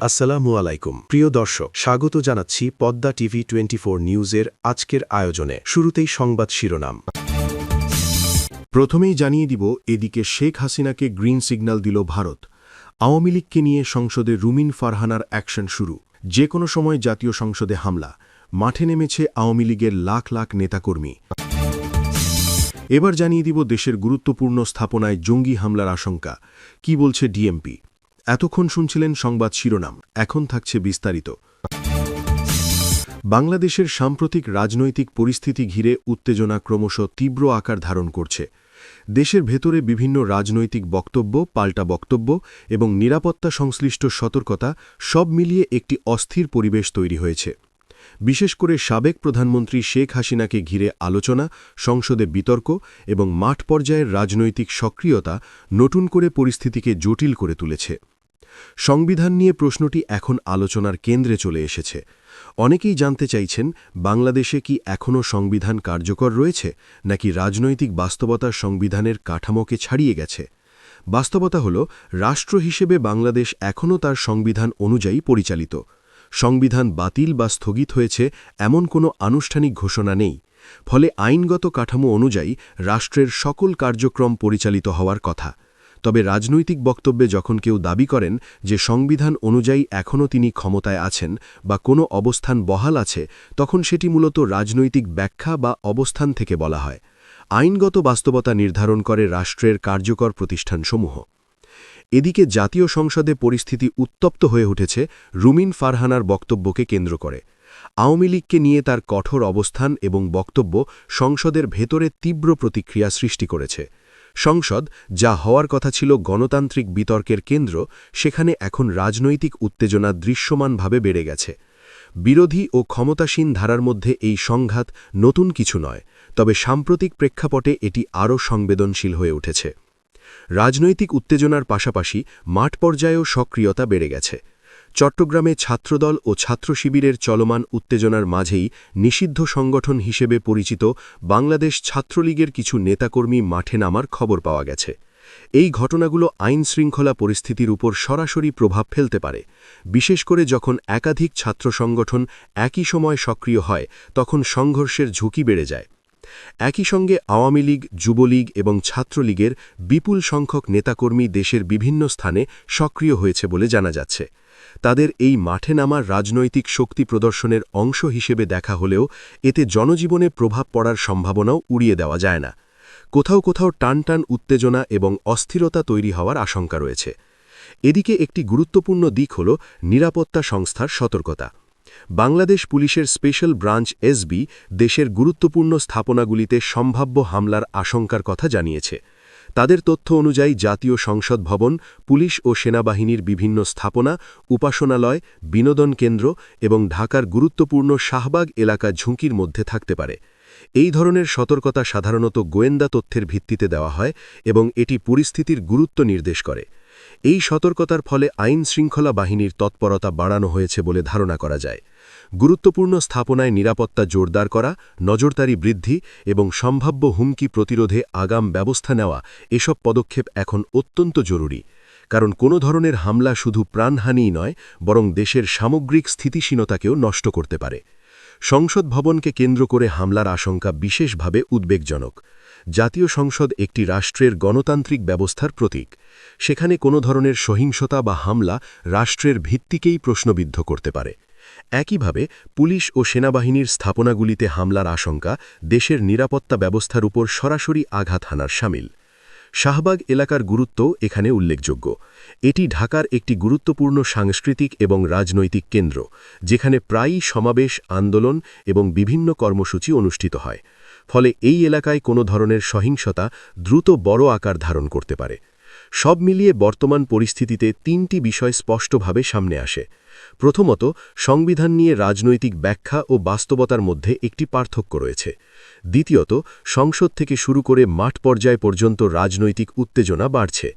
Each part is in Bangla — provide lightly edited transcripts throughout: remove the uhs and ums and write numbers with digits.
আসসালামু আলাইকুম প্রিয় দর্শক, স্বাগত জানাচ্ছি পদ্মা টিভি 24 নিউজের আজকের আয়োজনে। শুরুতেই সংবাদ শিরোনাম। প্রথমেই জানিয়ে দিব, এদিকে শেখ হাসিনাকে গ্রিন সিগন্যাল দিল ভারত। আওয়ামী লীগকে নিয়ে সংসদে রুমিন ফারহানার অ্যাকশন শুরু। যে কোনো সময় জাতীয় সংসদে হামলা, মাঠে নেমেছে আওয়ামী লীগের লাখ লাখ নেতাকর্মী। এবার জানিয়ে দিব দেশের গুরুত্বপূর্ণ স্থাপনায় জঙ্গি হামলার আশঙ্কা। কি বলছে ডিএমপি? এতক্ষণ শুনছিলেন সংবাদ শিরোনাম, এখন থাকছে বিস্তারিত। বাংলাদেশের সাম্প্রতিক রাজনৈতিক পরিস্থিতি ঘিরে উত্তেজনা ক্রমশ তীব্র আকার ধারণ করছে। দেশের ভেতরে বিভিন্ন রাজনৈতিক বক্তব্য, পাল্টা বক্তব্য এবং নিরাপত্তা সংশ্লিষ্ট সতর্কতা সব মিলিয়ে একটি অস্থির পরিবেশ তৈরি হয়েছে। বিশেষ করে সাবেক প্রধানমন্ত্রী শেখ হাসিনাকে ঘিরে আলোচনা, সংসদে বিতর্ক এবং মাঠ পর্যায়ের রাজনৈতিক সক্রিয়তা নতুন করে পরিস্থিতিকে জটিল করে তুলেছে। সংবিধান নিয়ে প্রশ্নটি এখন আলোচনার কেন্দ্রে চলে এসেছে। অনেকেই জানতে চাইছেন, বাংলাদেশে কি এখনও সংবিধান কার্যকর রয়েছে, নাকি রাজনৈতিক বাস্তবতা সংবিধানের কাঠামোকে ছাড়িয়ে গেছে? বাস্তবতা হল, রাষ্ট্র হিসেবে বাংলাদেশ এখনও তার সংবিধান অনুযায়ী পরিচালিত। সংবিধান বাতিল বা স্থগিত হয়েছে এমন কোনো আনুষ্ঠানিক ঘোষণা নেই। ফলে আইনগত কাঠামো অনুযায়ী রাষ্ট্রের সকল কার্যক্রম পরিচালিত হওয়ার কথা। তবে রাজনৈতিক বক্তব্যে যখন কেউ দাবি করেন যে সংবিধান অনুযায়ী এখনও তিনি ক্ষমতায় আছেন বা কোনো অবস্থান বহাল আছে, তখন সেটি মূলত রাজনৈতিক ব্যাখ্যা বা অবস্থান থেকে বলা হয়। আইনগত বাস্তবতা নির্ধারণ করে রাষ্ট্রের কার্যকর প্রতিষ্ঠানসমূহ। এদিকে জাতীয় সংসদে পরিস্থিতি উত্তপ্ত হয়ে উঠেছে রুমিন ফারহানার বক্তব্যকে কেন্দ্র করে। আওয়ামী লীগকে নিয়ে তার কঠোর অবস্থান এবং বক্তব্য সংসদের ভেতরে তীব্র প্রতিক্রিয়া সৃষ্টি করেছে। সংসদ, যা হওয়ার কথা ছিল গণতান্ত্রিক বিতর্কের কেন্দ্র, সেখানে এখন রাজনৈতিক উত্তেজনা দৃশ্যমানভাবে বেড়ে গেছে। বিরোধী ও ক্ষমতাসীন ধারার মধ্যে এই সংঘাত নতুন কিছু নয়, তবে সাম্প্রতিক প্রেক্ষাপটে এটি আরও সংবেদনশীল হয়ে উঠেছে। রাজনৈতিক উত্তেজনার পাশাপাশি মাঠ পর্যায়েও সক্রিয়তা বেড়ে গেছে। চট্টগ্রামে ছাত্রদল ও ছাত্র শিবিরের চলমান উত্তেজনার মাঝেই নিষিদ্ধ সংগঠন হিসেবে পরিচিত বাংলাদেশ ছাত্রলীগের কিছু নেতাকর্মী মাঠে নামার খবর পাওয়া গেছে। এই ঘটনাগুলো আইনশৃঙ্খলা পরিস্থিতির উপর সরাসরি প্রভাব ফেলতে পারে। বিশেষ করে যখন একাধিক ছাত্র সংগঠন একই সময় সক্রিয় হয়, তখন সংঘর্ষের ঝুঁকি বেড়ে যায়। একই সঙ্গে আওয়ামী লীগ, যুবলীগ এবং ছাত্রলীগের বিপুল সংখ্যক নেতাকর্মী দেশের বিভিন্ন স্থানে সক্রিয় হয়েছে বলে জানা যাচ্ছে। তাদের এই মাঠে নামার রাজনৈতিক শক্তি প্রদর্শনের অংশ হিসেবে দেখা হলেও এতে জনজীবনে প্রভাব পড়ার সম্ভাবনাও উড়িয়ে দেওয়া যায় না। কোথাও কোথাও টানটান উত্তেজনা এবং অস্থিরতা তৈরি হওয়ার আশঙ্কা রয়েছে। এদিকে একটি গুরুত্বপূর্ণ দিক হল নিরাপত্তা সংস্থার সতর্কতা। বাংলাদেশ পুলিশের স্পেশাল ব্রাঞ্চ এসবি দেশের গুরুত্বপূর্ণ স্থাপনাগুলিতে সম্ভাব্য হামলার আশঙ্কার কথা জানিয়েছে। তাদের তথ্য অনুযায়ী জাতীয় সংসদ ভবন, পুলিশ ও সেনাবাহিনীর বিভিন্ন স্থাপনা, উপাসনালয়, বিনোদন কেন্দ্র এবং ঢাকার গুরুত্বপূর্ণ শাহবাগ এলাকা ঝুঁকির মধ্যে থাকতে পারে। এই ধরনের সতর্কতা সাধারণত গোয়েন্দা তথ্যের ভিত্তিতে দেওয়া হয় এবং এটি পরিস্থিতির গুরুত্ব নির্দেশ করে। এই সতর্কতার ফলে আইন শৃঙ্খলা বাহিনীর তৎপরতা বাড়ানো হয়েছে বলে ধারণা করা যায়। গুরুত্বপূর্ণ স্থাপনায় নিরাপত্তা জোরদার করা, নজরদারি বৃদ্ধি এবং সম্ভাব্য হুমকি প্রতিরোধে আগাম ব্যবস্থা নেওয়া, এসব পদক্ষেপ এখন অত্যন্ত জরুরি। কারণ কোনো ধরনের হামলা শুধু প্রাণহানিই নয়, বরং দেশের সামগ্রিক স্থিতিশীলতাকেও নষ্ট করতে পারে। সংসদ ভবনকে কেন্দ্র করে হামলার আশঙ্কা বিশেষভাবে উদ্বেগজনক। জাতীয় সংসদ একটি রাষ্ট্রের গণতান্ত্রিক ব্যবস্থার প্রতীক। সেখানে কোনো ধরনের সহিংসতা বা হামলা রাষ্ট্রের ভিত্তিকেই প্রশ্নবিদ্ধ করতে পারে। একইভাবে পুলিশ ও সেনাবাহিনীর স্থাপনাগুলিতে হামলার আশঙ্কা দেশের নিরাপত্তা ব্যবস্থার উপর সরাসরি আঘাত হানার শামিল। শাহবাগ এলাকার গুরুত্বও এখানে উল্লেখযোগ্য। এটি ঢাকার একটি গুরুত্বপূর্ণ সাংস্কৃতিক এবং রাজনৈতিক কেন্দ্র, যেখানে প্রায়ই সমাবেশ, আন্দোলন এবং বিভিন্ন কর্মসূচি অনুষ্ঠিত হয়। ফলে এই এলাকায় কোনো ধরনের সহিংসতা দ্রুত বড় আকার ধারণ করতে পারে। সব মিলিয়ে বর্তমান পরিস্থিতিতে তিনটি বিষয় স্পষ্টভাবে সামনে আসে। প্রথমত, সংবিধান নিয়ে রাজনৈতিক ব্যাখ্যা ও বাস্তবতার মধ্যে একটি পার্থক্য রয়েছে। দ্বিতীয়ত, সংসদ থেকে শুরু করে মাঠ পর্যায় পর্যন্ত রাজনৈতিক উত্তেজনা বাড়ছে।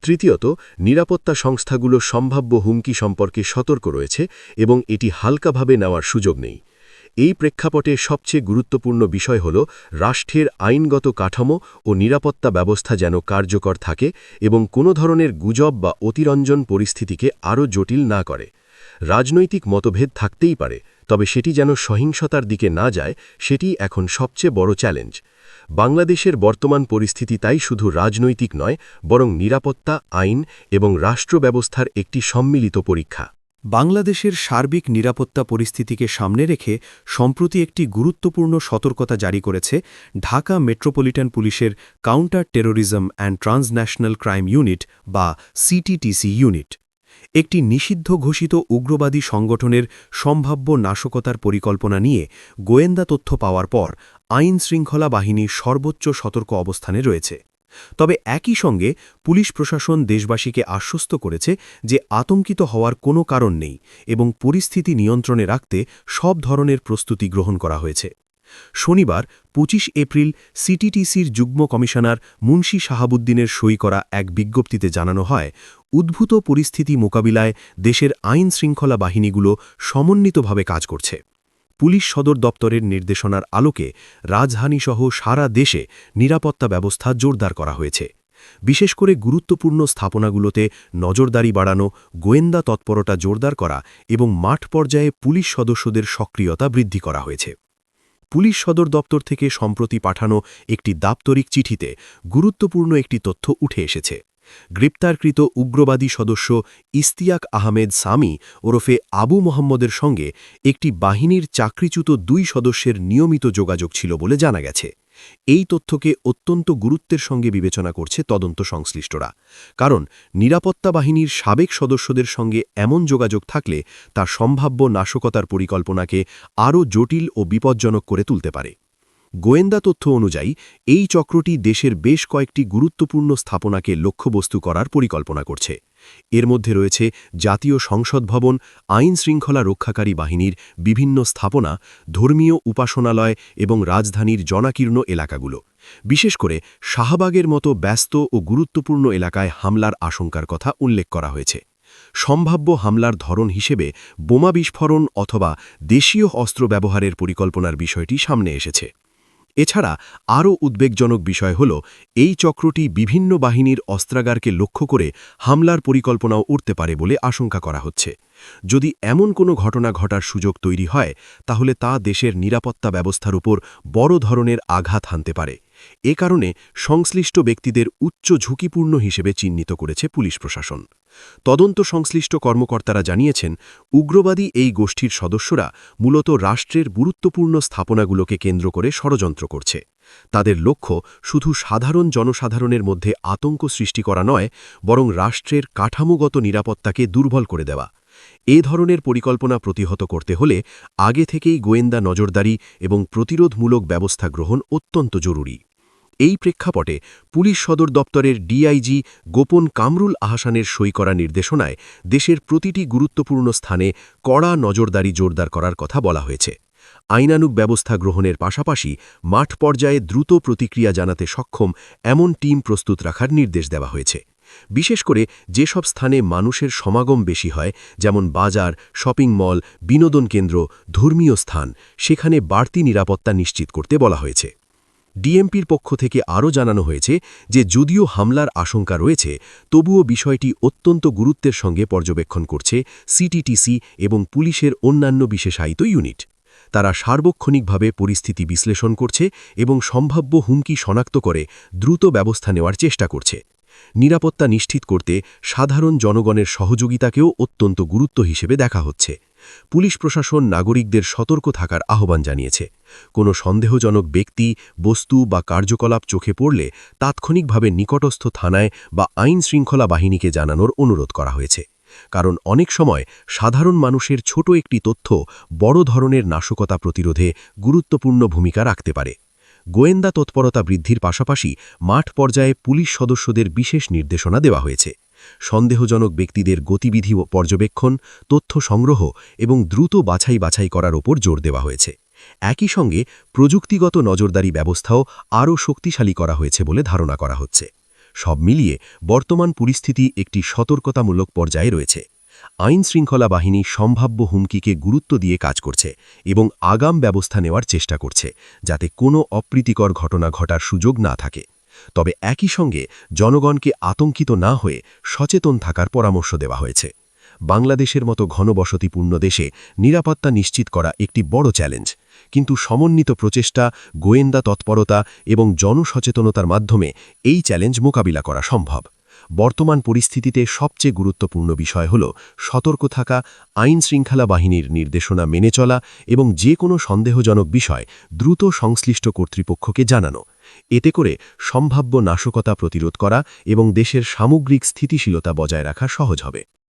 তৃতীয়ত, নিরাপত্তা সংস্থাগুলো সম্ভাব্য হুমকি সম্পর্কে সতর্ক রয়েছে এবং এটি হালকাভাবে নেওয়ার সুযোগ নেই। এই প্রেক্ষাপটে সবচেয়ে গুরুত্বপূর্ণ বিষয় হল রাষ্ট্রের আইনগত কাঠামো ও নিরাপত্তা ব্যবস্থা যেন কার্যকর থাকে এবং কোনো ধরনের গুজব বা অতিরঞ্জন পরিস্থিতিকে আরও জটিল না করে। রাজনৈতিক মতভেদ থাকতেই পারে, তবে সেটি যেন সহিংসতার দিকে না যায় সেটি এখন সবচেয়ে বড় চ্যালেঞ্জ। বাংলাদেশের বর্তমান পরিস্থিতি তাই শুধু রাজনৈতিক নয়, বরং নিরাপত্তা, আইন এবং রাষ্ট্র ব্যবস্থার একটি সম্মিলিত পরীক্ষা। বাংলাদেশের সার্বিক নিরাপত্তা পরিস্থিতিকে সামনে রেখে সম্প্রতি একটি গুরুত্বপূর্ণ সতর্কতা জারি করেছে ঢাকা মেট্রোপলিটন পুলিশের counter terrorism and transnational crime unit বা সিটিটিসি ইউনিট। একটি নিষিদ্ধ ঘোষিত উগ্রবাদী সংগঠনের সম্ভাব্য নাশকতার পরিকল্পনা নিয়ে গোয়েন্দা তথ্য পাওয়ার পর আইন শৃঙ্খলা বাহিনী সর্বোচ্চ সতর্ক অবস্থানে রয়েছে। তবে একই সঙ্গে পুলিশ প্রশাসন দেশবাসীকে আশ্বস্ত করেছে যে আতঙ্কিত হওয়ার কোনো কারণ নেই এবং পরিস্থিতি নিয়ন্ত্রণে রাখতে সব ধরনের প্রস্তুতি গ্রহণ করা হয়েছে। শনিবার ২৫ এপ্রিল সিটিটিসির যুগ্ম কমিশনার মুন্সি শাহাবুদ্দিনের সই করা এক বিজ্ঞপ্তিতে জানানো হয়, উদ্ভূত পরিস্থিতি মোকাবিলায় দেশের আইন শৃঙ্খলা বাহিনীগুলো সমন্বিতভাবে কাজ করছে। পুলিশ সদর দপ্তরের নির্দেশনার আলোকে রাজধানীসহ সারা দেশে নিরাপত্তা ব্যবস্থা জোরদার করা হয়েছে। বিশেষ করে গুরুত্বপূর্ণ স্থাপনাগুলোতে নজরদারি বাড়ানো, গোয়েন্দা তৎপরতা জোরদার করা এবং মাঠ পর্যায়ে পুলিশ সদস্যদের সক্রিয়তা বৃদ্ধি করা হয়েছে। পুলিশ সদর দপ্তর থেকে সম্প্রতি পাঠানো একটি দাপ্তরিক চিঠিতে গুরুত্বপূর্ণ একটি তথ্য উঠে এসেছে। গ্রেপ্তারকৃত উগ্রবাদী সদস্য ইস্তিয়াক আহমেদ সামি ওরফে আবু মোহাম্মদের সঙ্গে একটি বাহিনীর চাকরিচ্যুত ২ সদস্যের নিয়মিত যোগাযোগ ছিল বলে জানা গেছে। এই তথ্যকে অত্যন্ত গুরুত্বের সঙ্গে বিবেচনা করছে তদন্ত সংশ্লিষ্টরা, কারণ নিরাপত্তা বাহিনীর সাবেক সদস্যদের সঙ্গে এমন যোগাযোগ থাকলে তা সম্ভাব্য নাশকতার পরিকল্পনাকে আরও জটিল ও বিপজ্জনক করে তুলতে পারে। গোয়েন্দা তথ্য অনুযায়ী এই চক্রটি দেশের বেশ কয়েকটি গুরুত্বপূর্ণ স্থাপনাকে লক্ষ্যবস্তু করার পরিকল্পনা করছে। এর মধ্যে রয়েছে জাতীয় সংসদ ভবন, আইন শৃঙ্খলা রক্ষাকারী বাহিনীর বিভিন্ন স্থাপনা, ধর্মীয় উপাসনালয় এবং রাজধানীর জনাকীর্ণ এলাকাগুলো। বিশেষ করে শাহবাগের মতো ব্যস্ত ও গুরুত্বপূর্ণ এলাকায় হামলার আশঙ্কার কথা উল্লেখ করা হয়েছে। সম্ভাব্য হামলার ধরন হিসেবে বোমা বিস্ফোরণ অথবা দেশীয় অস্ত্র ব্যবহারের পরিকল্পনার বিষয়টি সামনে এসেছে। এছাড়া আরও উদ্বেগজনক বিষয় হল, এই চক্রটি বিভিন্ন বাহিনীর অস্ত্রাগারকে লক্ষ্য করে হামলার পরিকল্পনাও উঠতে পারে বলে আশঙ্কা করা হচ্ছে। যদি এমন কোনো ঘটনা ঘটার সুযোগ তৈরি হয়, তাহলে তা দেশের নিরাপত্তা ব্যবস্থার উপর বড় ধরনের আঘাত হানতে পারে। এ কারণে সংশ্লিষ্ট ব্যক্তিদের উচ্চ ঝুঁকিপূর্ণ হিসেবে চিহ্নিত করেছে পুলিশ প্রশাসন। তদন্ত সংশ্লিষ্ট কর্মকর্তারা জানিয়েছেন, উগ্রবাদী এই গোষ্ঠীর সদস্যরা মূলত রাষ্ট্রের গুরুত্বপূর্ণ স্থাপনাগুলোকে কেন্দ্র করে ষড়যন্ত্র করছে। তাদের লক্ষ্য শুধু সাধারণ জনসাধারণের মধ্যে আতঙ্ক সৃষ্টি করা নয়, বরং রাষ্ট্রের কাঠামোগত নিরাপত্তাকে দুর্বল করে দেওয়া। এ ধরনের পরিকল্পনা প্রতিহত করতে হলে আগে থেকেই গোয়েন্দা নজরদারি এবং প্রতিরোধমূলক ব্যবস্থা গ্রহণ অত্যন্ত জরুরি। এই প্রেক্ষাপটে পুলিশ সদর দপ্তরের ডিআইজি গোপন কামরুল আহসানের সই করা নির্দেশনায় দেশের প্রতিটি গুরুত্বপূর্ণ স্থানে কড়া নজরদারি জোরদার করার কথা বলা হয়েছে। আইনানুগ ব্যবস্থা গ্রহণের পাশাপাশি মাঠ পর্যায়ে দ্রুত প্রতিক্রিয়া জানাতে সক্ষম এমন টিম প্রস্তুত রাখার নির্দেশ দেওয়া হয়েছে। বিশেষ করে যেসব স্থানে মানুষের সমাগম বেশি হয়, যেমন বাজার, শপিং মল, বিনোদন কেন্দ্র, ধর্মীয় স্থান, সেখানে বাড়তি নিরাপত্তা নিশ্চিত করতে বলা হয়েছে। ডিএমপির পক্ষ থেকে আরও জানানো হয়েছে যে যদিও হামলার আশঙ্কা রয়েছে, তবুও বিষয়টি অত্যন্ত গুরুত্বের সঙ্গে পর্যবেক্ষণ করছে সিটিটিসি এবং পুলিশের অন্যান্য বিশেষায়িত ইউনিট। তারা সার্বক্ষণিকভাবে পরিস্থিতি বিশ্লেষণ করছে এবং সম্ভাব্য হুমকি শনাক্ত করে দ্রুত ব্যবস্থা নেওয়ার চেষ্টা করছে। নিরাপত্তা নিশ্চিত করতে সাধারণ জনগণের সহযোগিতাকেও অত্যন্ত গুরুত্ব হিসেবে দেখা হচ্ছে। পুলিশ প্রশাসন নাগরিকদের সতর্ক থাকার আহ্বান জানিয়েছে। কোনো সন্দেহজনক ব্যক্তি, বস্তু বা কার্যকলাপ চোখে পড়লে তাৎক্ষণিকভাবে নিকটস্থ থানায় বা আইন শৃঙ্খলা বাহিনীকে জানানোর অনুরোধ করা হয়েছে। কারণ অনেক সময় সাধারণ মানুষের ছোট একটি তথ্য বড় ধরনের নাশকতা প্রতিরোধে গুরুত্বপূর্ণ ভূমিকা রাখতে পারে। গোয়েন্দা তৎপরতা বৃদ্ধির পাশাপাশি মাঠ পর্যায়ে পুলিশ সদস্যদের বিশেষ নির্দেশনা দেওয়া হয়েছে। সন্দেহজনক ব্যক্তিদের গতিবিধি ও পর্যবেক্ষণ, তথ্য সংগ্রহ এবং দ্রুত বাছাই করার ওপর জোর দেওয়া হয়েছে। একই সঙ্গে প্রযুক্তিগত নজরদারি ব্যবস্থাও আরও শক্তিশালী করা হয়েছে বলে ধারণা করা হচ্ছে। সব মিলিয়ে বর্তমান পরিস্থিতি একটি সতর্কতামূলক পর্যায়ে রয়েছে। আইন শৃঙ্খলা বাহিনী সম্ভাব্য হুমকিকে গুরুত্ব দিয়ে কাজ করছে এবং আগাম ব্যবস্থা নেওয়ার চেষ্টা করছে, যাতে কোনো অপ্রীতিকর ঘটনা ঘটার সুযোগ না থাকে। তবে একই সঙ্গে জনগণকে আতঙ্কিত না হয়ে সচেতন থাকার পরামর্শ দেওয়া হয়েছে। বাংলাদেশের মতো ঘনবসতিপূর্ণ দেশে নিরাপত্তা নিশ্চিত করা একটি বড় চ্যালেঞ্জ, কিন্তু সমন্বিত প্রচেষ্টা, গোয়েন্দা তৎপরতা এবং জনসচেতনতার মাধ্যমে এই চ্যালেঞ্জ মোকাবিলা করা সম্ভব। বর্তমান পরিস্থিতিতে সবচেয়ে গুরুত্বপূর্ণ বিষয় হল সতর্ক থাকা, আইন শৃঙ্খলা বাহিনীর নির্দেশনা মেনে চলা এবং যে কোনো সন্দেহজনক বিষয় দ্রুত সংশ্লিষ্ট কর্তৃপক্ষকে জানানো। এতে করে সম্ভাব্য নাশকতা প্রতিরোধ করা এবং দেশের সামগ্রিক স্থিতিশীলতা বজায় রাখা সহজ হবে।